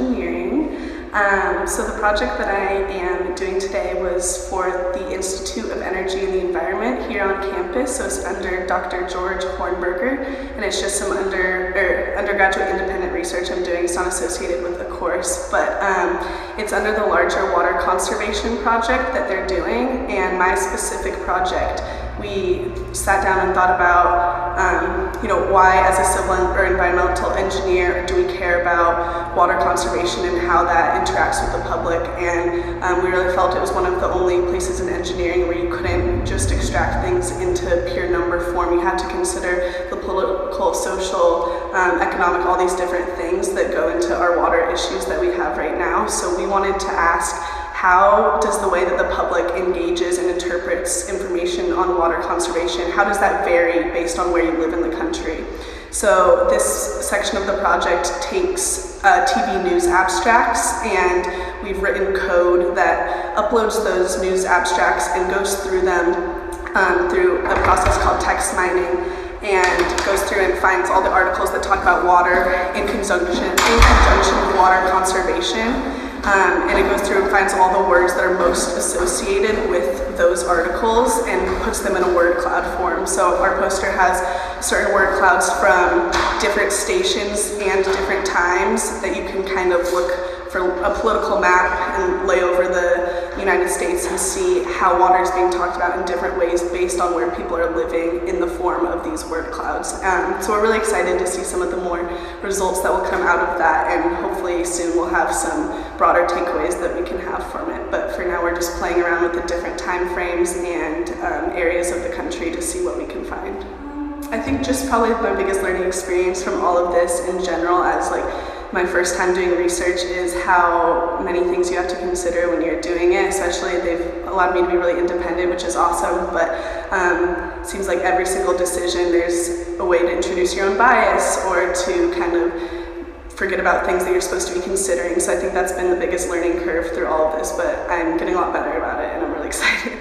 engineering. So the project that I am doing today was for the Institute of Energy and the Environment here on campus. So it's under Dr. George Hornberger, and it's just some undergraduate independent research I'm doing. It's not associated with the course, but it's under the larger water conservation project that they're doing. And my specific project, we sat down and thought about, why as a civil or environmental engineer do we care about water conservation and how that interacts with the public. And we really felt it was one of the only places in engineering where you couldn't just extract things into pure number form. You had to consider the political, social, economic, all these different things that go into our water issues that we have right now. So we wanted to ask, how does the way that the public engages and interprets information on water conservation, how does that vary based on where you live in the country? So this section of the project takes TV news abstracts, and we've written code that uploads those news abstracts and goes through them through a process called text mining, and goes through and finds all the articles that talk about water in conjunction with water conservation. And it goes through and finds all the words that are most associated with those articles and puts them in a word cloud form. So our poster has certain word clouds from different stations and different times that you can kind of look for a political map and lay over the United States and see how water is being talked about in different ways based on where people are living in the form of these word clouds. So we're really excited to see some of the more results that will come out of that, and hopefully soon we'll have some broader takeaways that we can have from it. But for now we're just playing around with the different time frames and areas of the country to see what we can find. I think just probably my biggest learning experience from all of this in general, as my first time doing research, is how many things you have to consider when you're doing it. Especially they've allowed me to be really independent, which is awesome, but it seems like every single decision there's a way to introduce your own bias or to kind of forget about things that you're supposed to be considering. So I think that's been the biggest learning curve through all of this, but I'm getting a lot better about it and I'm really excited.